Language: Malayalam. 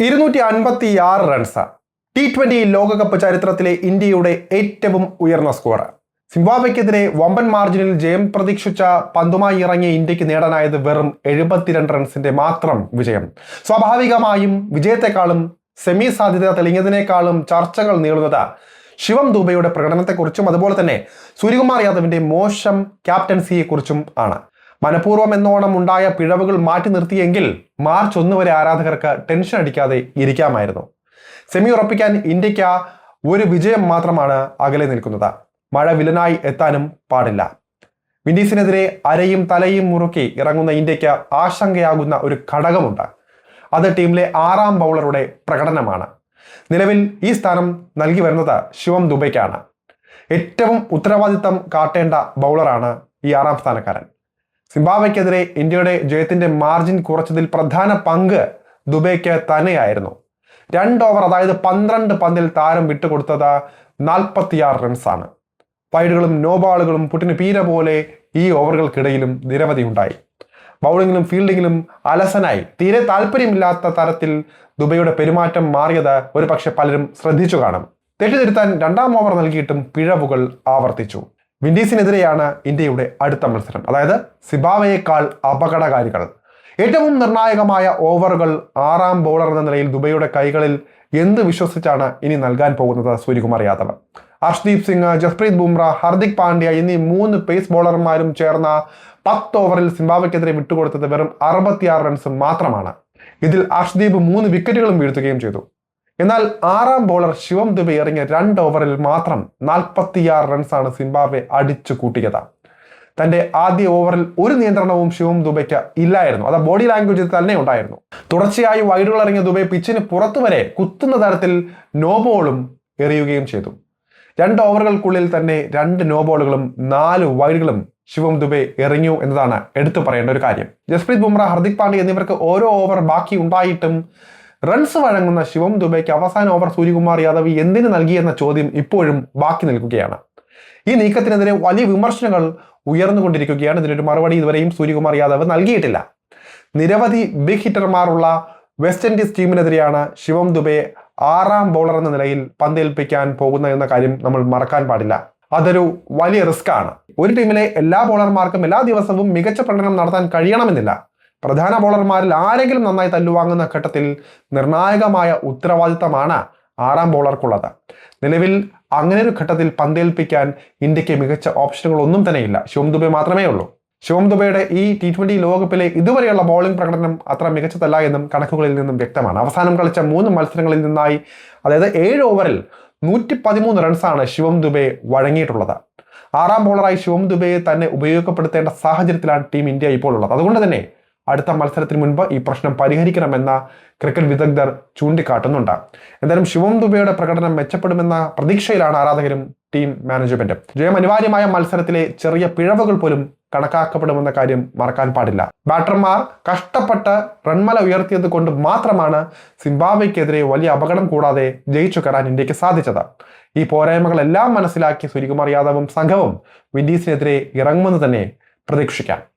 256 റൺസ്. T20 ലോകകപ്പ് ചരിത്രത്തിലെ ഇന്ത്യയുടെ ഏറ്റവും ഉയർന്ന സ്കോർ. സിംബാബ്വെക്കെതിരെ വമ്പൻ മാർജിനിൽ ജയം പ്രതീക്ഷിച്ച പന്തുമായി ഇറങ്ങിയ ഇന്ത്യക്ക് നേടാനായത് വെറും 72 റൺസിന്റെ മാത്രം വിജയം. സ്വാഭാവികമായും വിജയത്തെക്കാളും സെമി സാധ്യത തെളിഞ്ഞതിനേക്കാളും ചർച്ചകൾ നീളുന്നത് ശിവം ദുബെയുടെ പ്രകടനത്തെക്കുറിച്ചും അതുപോലെ തന്നെ സൂര്യകുമാർ യാദവിന്റെ മോശം ക്യാപ്റ്റൻസിയെക്കുറിച്ചും ആണ്. മനഃപൂർവ്വം എന്നോണം ഉണ്ടായ പിഴവുകൾ മാറ്റി നിർത്തിയെങ്കിൽ മാർച്ച് 1 വരെ ആരാധകർക്ക് ടെൻഷൻ അടിക്കാതെ ഇരിക്കാമായിരുന്നു. സെമി ഉറപ്പിക്കാൻ ഇന്ത്യക്ക് ഒരു വിജയം മാത്രമാണ് അകലെ നിൽക്കുന്നത്. മഴ വില്ലനായി എത്താനും പാടില്ല. വിൻഡീസിനെതിരെ അരയും തലയും മുറുക്കി ഇറങ്ങുന്ന ഇന്ത്യക്ക് ആശങ്കയാകുന്ന ഒരു ഘടകമുണ്ട്. അത് ടീമിലെ 6ാം ബൗളറുടെ പ്രകടനമാണ്. നിലവിൽ ഈ സ്ഥാനം നൽകി വരുന്നത് ശിവം ദുബെക്കാണ്. ഏറ്റവും ഉത്തരവാദിത്തം കാട്ടേണ്ട ബൗളറാണ് ഈ 6ാം സ്ഥാനക്കാരൻ. സിംബാബ്വെക്കെതിരെ ഇന്ത്യയുടെ ജയത്തിന്റെ മാർജിൻ കുറച്ചതിൽ പ്രധാന പങ്ക് ദുബെക്ക് തന്നെയായിരുന്നു. 2 ഓവർ, അതായത് 12 പന്തിൽ താരം വിട്ടുകൊടുത്തത് 46 റൺസാണ്. വൈഡുകളും നോ ബോളുകളും പുട്ടിന് പീര പോലെ ഈ ഓവറുകൾക്കിടയിലും നിരവധി ഉണ്ടായി. ബൗളിങ്ങിലും ഫീൽഡിങ്ങിലും അലസനായി തീരെ താല്പര്യമില്ലാത്ത തരത്തിൽ ദുബെയുടെ പെരുമാറ്റം മാറിയത് ഒരുപക്ഷെ പലരും ശ്രദ്ധിച്ചു കാണും. തെറ്റിദ്ധരുത്താൻ 2ാം ഓവർ നൽകിയിട്ടും പിഴവുകൾ ആവർത്തിച്ചു. വിൻഡീസിനെതിരെയാണ് ഇന്ത്യയുടെ അടുത്ത മത്സരം, അതായത് സിംബാബ്വെയേക്കാൾ അപകടകാരികൾ. ഏറ്റവും നിർണായകമായ ഓവറുകൾ 6ാം ബൗളർ എന്ന നിലയിൽ ദുബെയുടെ കൈകളിൽ എന്ത് വിശ്വസിച്ചാണ് ഇനി നൽകാൻ പോകുന്നത് സൂര്യകുമാർ യാദവ്? അർഷ്ദീപ് സിംഗ്, ജസ്പ്രീത് ബുംറ, ഹർദിക് പാണ്ഡ്യ എന്നീ 3 പേസ് ബൗളർമാരും ചേർന്ന 10 ഓവറിൽ സിംബാബ്വെക്കെതിരെ വിട്ടുകൊടുത്തത് വെറും 66 റൺസ് മാത്രമാണ്. ഇതിൽ അർഷ്ദീപ് 3 വിക്കറ്റുകളും വീഴ്ത്തുകയും ചെയ്തു. എന്നാൽ 6ാം ബൗളർ ശിവം ദുബെ ഇറങ്ങിയ 2 ഓവറിൽ മാത്രം 46 റൺസാണ് സിംബാബ്വെ അടിച്ചു കൂട്ടിയത്. തന്റെ ആദ്യ ഓവറിൽ ഒരു നിയന്ത്രണവും ശിവം ദുബെക്ക് ഇല്ലായിരുന്നു. അത് ബോഡി ലാംഗ്വേജിൽ തന്നെ ഉണ്ടായിരുന്നു. തുടർച്ചയായി വൈഡുകൾ ഇറങ്ങിയ ദുബെ പിച്ചിന് പുറത്തുവരെ കുത്തുന്ന തരത്തിൽ നോ ബോളും എറിയുകയും ചെയ്തു. 2 ഓവറുകൾക്കുള്ളിൽ തന്നെ 2 നോ ബോളുകളും 4 വൈഡുകളും ശിവം ദുബെ എറിഞ്ഞു എന്നതാണ് എടുത്തു പറയേണ്ട ഒരു കാര്യം. ജസ്പ്രീത് ബുംറ, ഹർദിക് പാണ്ഡ്യ എന്നിവർക്ക് ഓരോ ഓവർ ബാക്കി ഉണ്ടായിട്ടും റൺസ് വഴങ്ങുന്ന ശിവം ദുബെക്ക് അവസാന ഓവർ സൂര്യകുമാർ യാദവ് എന്തിനു നൽകിയെന്ന ചോദ്യം ഇപ്പോഴും ബാക്കി നിൽക്കുകയാണ്. ഈ നീക്കത്തിനെതിരെ വലിയ വിമർശനങ്ങൾ ഉയർന്നുകൊണ്ടിരിക്കുകയാണ്. ഇതിനൊരു മറുപടി ഇതുവരെയും സൂര്യകുമാർ യാദവ് നൽകിയിട്ടില്ല. നിരവധി ബിഗ് ഹിറ്റർമാരുള്ള വെസ്റ്റ് ഇൻഡീസ് ടീമിനെതിരെയാണ് ശിവം ദുബെ 6ാം ബൗളർ എന്ന നിലയിൽ പന്തേൽപ്പിക്കാൻ പോകുന്ന എന്ന കാര്യം നമ്മൾ മറക്കാൻ പാടില്ല. അതൊരു വലിയ റിസ്ക് ആണ്. ഒരു ടീമിലെ എല്ലാ ബൗളർമാർക്കും എല്ലാ ദിവസവും മികച്ച പ്രകടനം നടത്താൻ കഴിയണമെന്നില്ല. പ്രധാന ബൗളർമാരിൽ ആരെങ്കിലും നന്നായി തല്ലുവാങ്ങുന്ന ഘട്ടത്തിൽ നിർണായകമായ ഉത്തരവാദിത്തമാണ് 6ാം ബൗളർക്കുള്ളത്. നിലവിൽ അങ്ങനെ ഒരു ഘട്ടത്തിൽ പന്തേൽപ്പിക്കാൻ ഇന്ത്യക്ക് മികച്ച ഓപ്ഷനുകളൊന്നും തന്നെയില്ല. ശിവം ദുബെ മാത്രമേ ഉള്ളൂ. ശിവം ദുബെയുടെ ഈ T20 ലോകകപ്പിലെ ഇതുവരെയുള്ള ബൗളിംഗ് പ്രകടനം അത്ര മികച്ചതല്ല എന്നും കണക്കുകളിൽ നിന്നും വ്യക്തമാണ്. അവസാനം കളിച്ച 3 മത്സരങ്ങളിൽ നിന്നായി, അതായത് 7 ഓവറിൽ 113 റൺസാണ് ശിവം ദുബെ വഴങ്ങിയിട്ടുള്ളത്. 6ാം ബൗളറായി ശിവം ദുബെയെ തന്നെ ഉപയോഗപ്പെടുത്തേണ്ട സാഹചര്യത്തിലാണ് ടീം ഇന്ത്യ ഇപ്പോൾ ഉള്ളത്. അതുകൊണ്ട് തന്നെ അടുത്ത മത്സരത്തിന് മുൻപ് ഈ പ്രശ്നം പരിഹരിക്കണമെന്ന ക്രിക്കറ്റ് വിദഗ്ധർ ചൂണ്ടിക്കാട്ടുന്നുണ്ട്. എന്തായാലും ശിവം ദുബെയുടെ പ്രകടനം മെച്ചപ്പെടുമെന്ന പ്രതീക്ഷയിലാണ് ആരാധകരും ടീം മാനേജ്മെന്റും. ജയം അനിവാര്യമായ മത്സരത്തിലെ ചെറിയ പിഴവുകൾ പോലും കണക്കാക്കപ്പെടുമെന്ന കാര്യം മറക്കാൻ പാടില്ല. ബാറ്റർമാർ കഷ്ടപ്പെട്ട് റൺമല ഉയർത്തിയത് കൊണ്ട് മാത്രമാണ് സിംബാബ്വെക്കെതിരെ വലിയ അപകടം കൂടാതെ ജയിച്ചു കയറാൻ ഇന്ത്യക്ക് സാധിച്ചത്. ഈ പോരായ്മകളെല്ലാം മനസ്സിലാക്കി സൂര്യകുമാർ യാദവും സംഘവും വിൻഡീസിനെതിരെ ഇറങ്ങുമെന്ന് തന്നെ പ്രതീക്ഷിക്കാം.